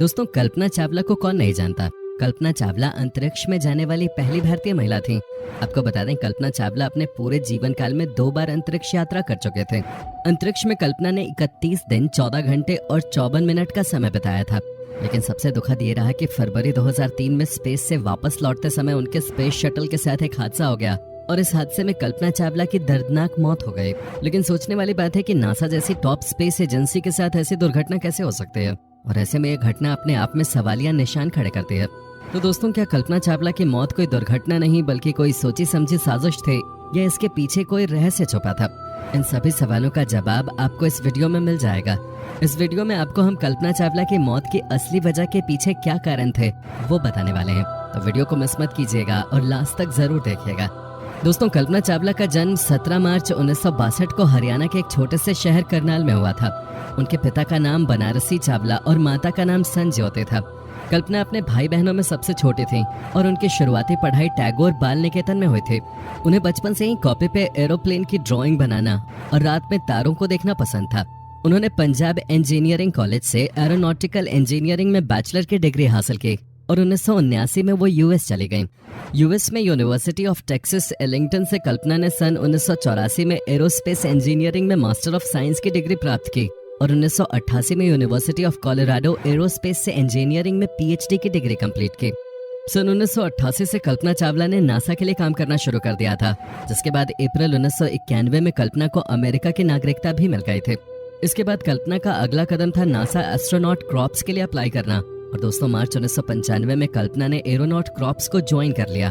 दोस्तों, कल्पना चावला को कौन नहीं जानता। कल्पना चावला अंतरिक्ष में जाने वाली पहली भारतीय महिला थी। आपको बता दें, कल्पना चावला अपने पूरे जीवन काल में 2 बार अंतरिक्ष यात्रा कर चुके थे। अंतरिक्ष में कल्पना ने 31 दिन 14 घंटे और 54 मिनट का समय बिताया था। लेकिन सबसे दुखद ये रहा कि फरवरी 2003 में स्पेस से वापस लौटते समय उनके स्पेस शटल के साथ एक हादसा हो गया और इस हादसे में कल्पना चावला की दर्दनाक मौत हो गई। लेकिन सोचने वाली बात है कि नासा जैसी टॉप स्पेस एजेंसी के साथ ऐसी दुर्घटना कैसे हो सकती है, और ऐसे में यह घटना अपने आप में सवालिया निशान खड़े करती है। तो दोस्तों, क्या कल्पना चावला की मौत कोई दुर्घटना नहीं बल्कि कोई सोची समझी साजिश थी, या इसके पीछे कोई रहस्य छुपा था? इन सभी सवालों का जवाब आपको इस वीडियो में मिल जाएगा। इस वीडियो में आपको हम कल्पना चावला की मौत की असली वजह के पीछे क्या कारण थे वो बताने वाले हैं, तो वीडियो को मिस मत कीजिएगा और लास्ट तक जरूर देखिएगा। दोस्तों, कल्पना चावला का जन्म 17 मार्च 1962 को हरियाणा के एक छोटे से शहर करनाल में हुआ था। उनके पिता का नाम बनारसी चावला और माता का नाम संज्योति था। कल्पना अपने भाई बहनों में सबसे छोटी थी और उनकी शुरुआती पढ़ाई टैगोर बाल निकेतन में हुई थी। उन्हें बचपन से ही कॉपी पे एरोप्लेन की ड्राइंग बनाना और रात में तारों को देखना पसंद था। उन्होंने पंजाब इंजीनियरिंग कॉलेज से एरोनॉटिकल इंजीनियरिंग में बैचलर की डिग्री हासिल की और 1979 में वो यूएस चली गईं। यूएस में यूनिवर्सिटी ऑफ टेक्सास एलिंगटन से कल्पना ने सन 1984 में एरोस्पेस इंजीनियरिंग में मास्टर ऑफ साइंस की डिग्री प्राप्त की और 1988 में यूनिवर्सिटी ऑफ कोलोराडो एरोस्पेस से इंजीनियरिंग में पीएचडी की डिग्री कंप्लीट की। सन 1988 से कल्पना चावला ने नासा के लिए काम करना शुरू कर दिया था, जिसके बाद अप्रैल 1991 में कल्पना को अमेरिका की नागरिकता भी मिल गई थी। इसके बाद कल्पना का अगला कदम था नासा एस्ट्रोनॉट क्रॉप्स के लिए अप्लाई करना, और दोस्तों मार्च 1995 में कल्पना ने एरोनॉट क्रॉप्स को ज्वाइन कर लिया।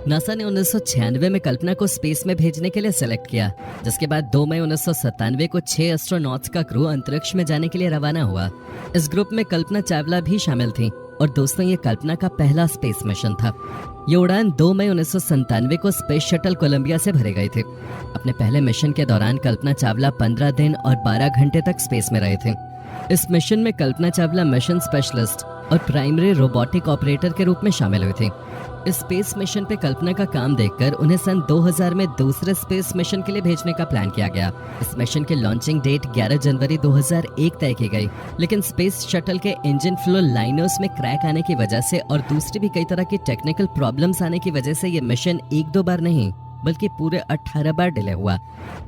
नासा ने 1996 में कल्पना को स्पेस में भेजने के लिए सेलेक्ट किया, जिसके बाद 2 मई 1997 को 6 एस्ट्रोनॉट्स का क्रू अंतरिक्ष में जाने के लिए रवाना हुआ। इस ग्रुप में कल्पना चावला भी शामिल थी और दोस्तों ये कल्पना का पहला स्पेस मिशन था। ये उड़ान 2 मई 1997 को स्पेस शटल कोलंबिया से भरे गए थे। अपने पहले मिशन के दौरान कल्पना चावला 15 दिन और 12 घंटे तक स्पेस में रहे थे। इस मिशन में कल्पना चावला मिशन स्पेशलिस्ट और प्राइमरी रोबोटिक ऑपरेटर के रूप में शामिल हुई थी। इस स्पेस मिशन पे कल्पना का काम देखकर उन्हें सन 2000 में दूसरे स्पेस मिशन के लिए भेजने का प्लान किया गया। इस मिशन की लॉन्चिंग डेट 11 जनवरी 2001 तय की गई, लेकिन स्पेस शटल के इंजन फ्लो लाइनर्स में क्रैक आने की वजह से और दूसरी भी कई तरह की टेक्निकल प्रॉब्लम्स आने की वजह से ये मिशन 1-2 बार नहीं बल्कि पूरे 18 बार डिले हुआ।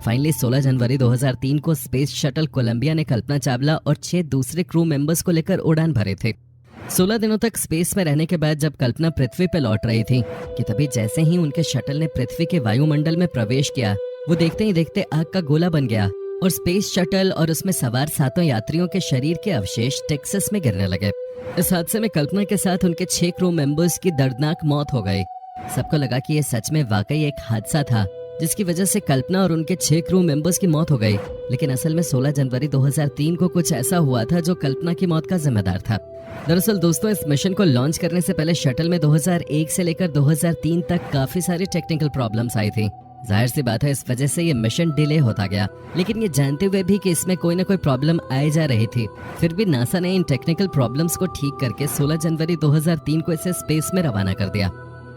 फाइनली 16 जनवरी 2003 को स्पेस शटल कोलंबिया ने कल्पना चावला और 6 दूसरे क्रू मेंबर्स को लेकर उड़ान भरे थे। 16 दिनों तक स्पेस में रहने के बाद जब कल्पना पृथ्वी पर लौट रही थी कि तभी जैसे ही उनके शटल ने पृथ्वी के वायुमंडल में प्रवेश किया, वो देखते ही देखते आग का गोला बन गया और स्पेस शटल और उसमें सवार 7 यात्रियों के शरीर के अवशेष टेक्सास में गिरने लगे। इस हादसे में कल्पना के साथ उनके 6 क्रू मेंबर्स की दर्दनाक मौत हो गई। सबको लगा कि यह सच में वाकई एक हादसा था जिसकी वजह से कल्पना और उनके 6 क्रू मेंबर्स की मौत हो गई, लेकिन असल में 16 जनवरी 2003 को कुछ ऐसा हुआ था जो कल्पना की मौत का जिम्मेदार था। दरअसल दोस्तों, इस मिशन को लॉन्च करने से पहले शटल में 2001 से लेकर 2003 तक काफी सारी टेक्निकल प्रॉब्लम्स आई थी। जाहिर सी बात है, इस वजह से ये मिशन डिले होता गया, लेकिन ये जानते हुए भी कि इसमें कोई ना कोई प्रॉब्लम आए जा रही थी, फिर भी नासा ने इन टेक्निकल प्रॉब्लम्स को ठीक करके 16 जनवरी 2003 को इसे स्पेस में रवाना कर दिया।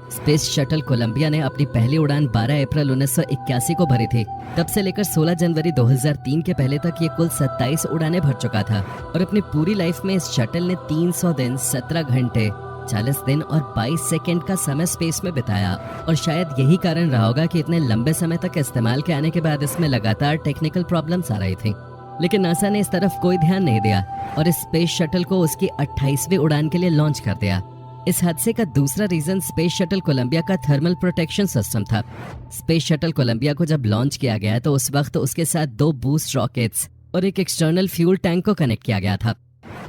स्पेस शटल कोलंबिया ने अपनी पहली उड़ान 12 अप्रैल 1981 को भरी थी। तब से लेकर 16 जनवरी 2003 के पहले तक ये कुल 27 उड़ानें भर चुका था और अपनी पूरी लाइफ में इस शटल ने 300 दिन 17 घंटे 40 दिन और 22 सेकंड का समय स्पेस में बिताया। और शायद यही कारण रहा होगा कि इतने लंबे समय तक इस्तेमाल के आने के बाद इसमें लगातार टेक्निकल प्रॉब्लम्स आ रही थी। लेकिन नासा ने इस तरफ कोई ध्यान नहीं दिया और इस स्पेस शटल को उसकी 28वीं उड़ान के लिए लॉन्च कर दिया। इस हादसे का दूसरा रीजन स्पेस शटल कोलंबिया का थर्मल प्रोटेक्शन सिस्टम था। स्पेस शटल कोलंबिया को जब लॉन्च किया गया तो उस वक्त उसके साथ 2 बूस्ट रॉकेट्स और एक एक्सटर्नल फ्यूल टैंक को कनेक्ट किया गया था।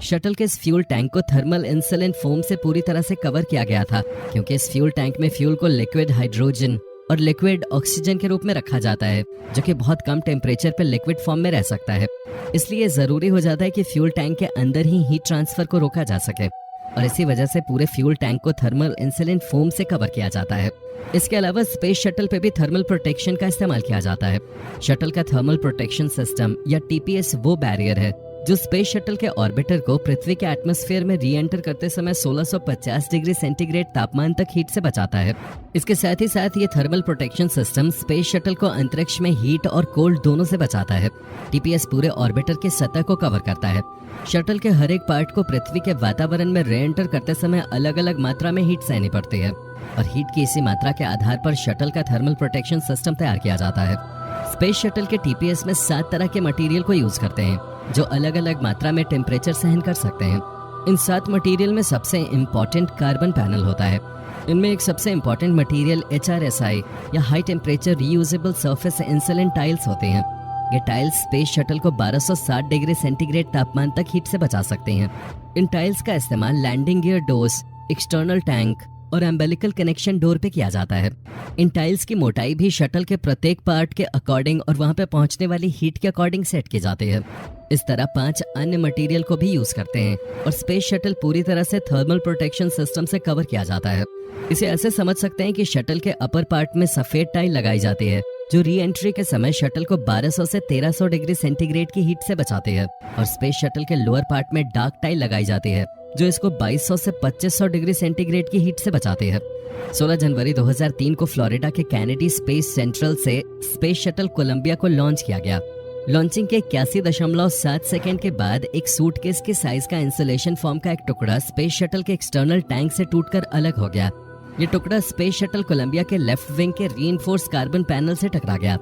शटल के इस फ्यूल टैंक को थर्मल इंसुलिन फोम से पूरी तरह से कवर किया गया था, क्योंकि इस फ्यूल टैंक में फ्यूल को लिक्विड हाइड्रोजन और लिक्विड ऑक्सीजन के रूप में रखा जाता है, जो कि बहुत कम टेम्परेचर पर लिक्विड फॉर्म में रह सकता है। इसलिए जरूरी हो जाता है कि फ्यूल टैंक के अंदर ही हीट ट्रांसफर को रोका जा सके, और इसी वजह से पूरे फ्यूल टैंक को थर्मल इंसुलिन फोम से कवर किया जाता है। इसके अलावा स्पेस शटल पे भी थर्मल प्रोटेक्शन का इस्तेमाल किया जाता है। शटल का थर्मल प्रोटेक्शन सिस्टम या टीपीएस वो बैरियर है जो स्पेस शटल के ऑर्बिटर को पृथ्वी के एटमॉस्फेयर में री एंटर करते समय 1650 डिग्री सेंटीग्रेड तापमान तक हीट से बचाता है। इसके साथ ही साथ ये thermal protection system space shuttle को अंतरिक्ष में हीट और कोल्ड दोनों से बचाता है। टीपीएस पूरे ऑर्बिटर की सतह को कवर करता है। शटल के हर एक पार्ट को पृथ्वी के वातावरण में री एंटर करते समय अलग अलग मात्रा में हीट सहनी पड़ती है और हीट की इसी मात्रा के आधार पर शटल का थर्मल प्रोटेक्शन सिस्टम तैयार किया जाता है। स्पेस शटल के टीपीएस में 7 तरह के मटेरियल को यूज करते हैं जो अलग अलग मात्रा में टेम्परेचर सहन कर सकते हैं। इन 7 मटेरियल में सबसे इम्पोर्टेंट कार्बन पैनल होता है। इनमें एक सबसे इम्पोर्टेंट मटेरियल HRSI या high temperature reusable surface इंसुलेंट tiles होते हैं। ये टाइल्स स्पेस शटल को 1260 डिग्री सेंटीग्रेड तापमान तक हीट से बचा सकते हैं। इन टाइल्स का इस्तेमाल landing gear doors, external tank और एम्बेलिकल कनेक्शन डोर पे किया जाता है। इन टाइल्स की मोटाई भी शटल के प्रत्येक पार्ट के अकॉर्डिंग और वहां पे पहुंचने वाली हीट के अकॉर्डिंग सेट की जाती है। इस तरह 5 अन्य मटेरियल को भी यूज करते हैं और स्पेस शटल पूरी तरह से थर्मल प्रोटेक्शन सिस्टम से कवर किया जाता है। इसे ऐसे समझ सकते हैं कि शटल के अपर पार्ट में सफेद टाइल लगाई जाती है जो री एंट्री के समय शटल को 1200 से 1300 डिग्री सेंटीग्रेड की हीट से बचाती है, और स्पेस शटल के लोअर पार्ट में डार्क टाइल लगाई जाती है जो इसको 2200 से 2500 डिग्री सेंटीग्रेड की हीट से बचाती है। 16 जनवरी 2003 को फ्लोरिडा के कैनेडी स्पेस सेंट्रल से स्पेस शटल कोलंबिया को लॉन्च किया गया। लॉन्चिंग के 81.7 सेकंड के बाद एक सूटकेस के साइज का इंसुलेशन फोम का एक टुकड़ा स्पेस शटल के एक्सटर्नल टैंक से टूटकर अलग हो गया। ये टुकड़ा स्पेस शटल कोलंबिया के लेफ्ट विंग के रीइंफोर्स कार्बन पैनल से टकरा गया।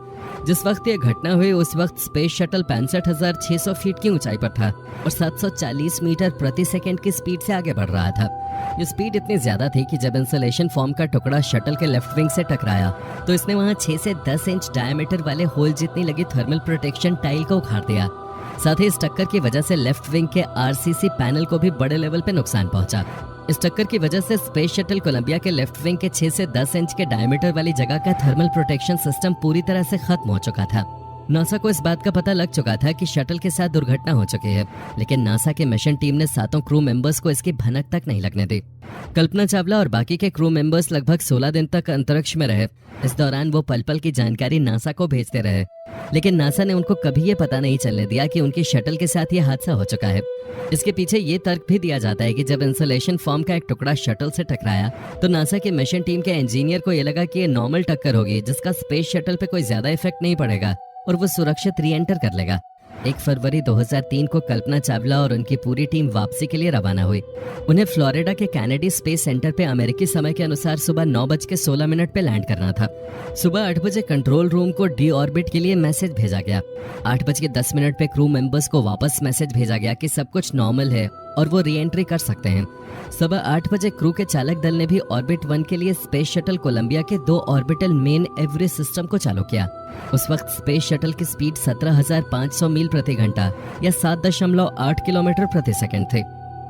जिस वक्त ये घटना हुई उस वक्त स्पेस शटल 65,600 फीट की ऊंचाई पर था और 740 मीटर प्रति सेकंड की स्पीड से आगे बढ़ रहा था। ये स्पीड इतनी ज्यादा थी कि जब इंसुलेशन फॉर्म का टुकड़ा शटल के लेफ्ट विंग से टकराया तो इसने वहां 6 से 10 इंच डायमीटर वाले होल जितनी लगी थर्मल प्रोटेक्शन टाइल को उखाड़ दिया। साथ ही इस टक्कर की वजह से लेफ्ट विंग के आरसीसी पैनल को भी बड़े लेवल पे नुकसान पहुंचा। इस टक्कर की वजह से स्पेस शटल कोलंबिया के लेफ्ट विंग के 6 से 10 इंच के डायमीटर वाली जगह का थर्मल प्रोटेक्शन सिस्टम पूरी तरह से खत्म हो चुका था। नासा को इस बात का पता लग चुका था कि शटल के साथ दुर्घटना हो चुकी है, लेकिन नासा के मिशन टीम ने 7 क्रू मेंबर्स को इसकी भनक तक नहीं लगने दी। कल्पना चावला और बाकी के क्रू मेंबर्स लगभग 16 दिन तक अंतरिक्ष में रहे। इस दौरान वो पल पल की जानकारी नासा को भेजते रहे, लेकिन नासा ने उनको कभी ये पता नहीं चलने दिया कि उनकी शटल के साथ ये हादसा हो चुका है। इसके पीछे ये तर्क भी दिया जाता है कि जब इंसुलेशन फॉर्म का एक टुकड़ा शटल से टकराया तो नासा के मिशन टीम के इंजीनियर को ये लगा कि ये नॉर्मल टक्कर होगी जिसका स्पेस शटल पे कोई ज्यादा इफेक्ट नहीं पड़ेगा और वो सुरक्षित री एंटर कर लेगा। 1 फरवरी 2003 को कल्पना चावला और उनकी पूरी टीम वापसी के लिए रवाना हुई। उन्हें फ्लोरिडा के कैनेडी स्पेस सेंटर पे अमेरिकी समय के अनुसार सुबह 9:16 पे लैंड करना था। सुबह 8 बजे कंट्रोल रूम को डी ऑर्बिट के लिए मैसेज भेजा गया। 8:10 पे क्रू मेंबर्स को वापस मैसेज भेजा गया कि सब कुछ नॉर्मल है और वो री एंट्री कर सकते हैं। सुबह 8 बजे क्रू के चालक दल ने भी ऑर्बिट 1 के लिए स्पेस शटल कोलंबिया के 2 ऑर्बिटल मेन एवरेज सिस्टम को चालू किया। उस वक्त स्पेस शटल की स्पीड 17,500 मील प्रति घंटा या 7.8 किलोमीटर प्रति सेकंड थी।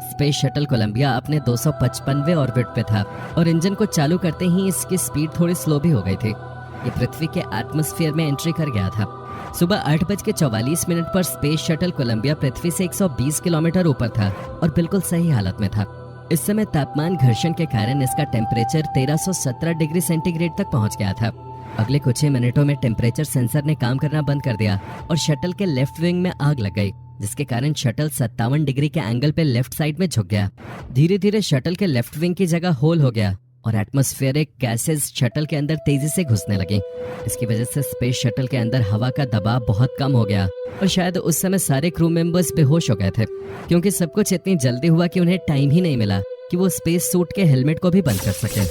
स्पेस शटल कोलंबिया अपने 255वें ऑर्बिट पे था और इंजन को चालू करते ही इसकी स्पीड थोड़ी स्लो भी हो गई थी। ये पृथ्वी के एटमॉस्फेयर में एंट्री कर गया था। सुबह 8:44 पर स्पेस शटल कोलंबिया पृथ्वी से 120 किलोमीटर ऊपर था और बिल्कुल सही हालत में था। इस समय तापमान घर्षण के कारण इसका टेम्परेचर 1317 डिग्री सेंटीग्रेड तक पहुंच गया था। अगले कुछ ही मिनटों में टेम्परेचर सेंसर ने काम करना बंद कर दिया और शटल के लेफ्ट विंग में आग लग गई, जिसके कारण शटल 57 डिग्री के एंगल पे लेफ्ट साइड में झुक गया। धीरे धीरे शटल के लेफ्ट विंग की जगह होल हो गया और एटमॉस्फेरिक गैसेस शटल के अंदर तेजी से घुसने लगी। इसकी वजह से स्पेस शटल के अंदर हवा का दबाव बहुत कम हो गया और शायद उस समय सारे क्रू मेंबर्स बेहोश हो गए थे, क्योंकि सब कुछ इतनी जल्दी हुआ कि उन्हें टाइम ही नहीं मिला कि वो स्पेस सूट के हेलमेट को भी बंद कर सके।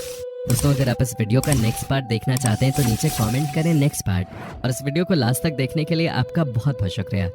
दोस्तों, अगर आप इस वीडियो का नेक्स्ट पार्ट देखना चाहते हैं तो नीचे कमेंट करें नेक्स्ट पार्ट, और इस वीडियो को लास्ट तक देखने के लिए आपका बहुत बहुत शुक्रिया।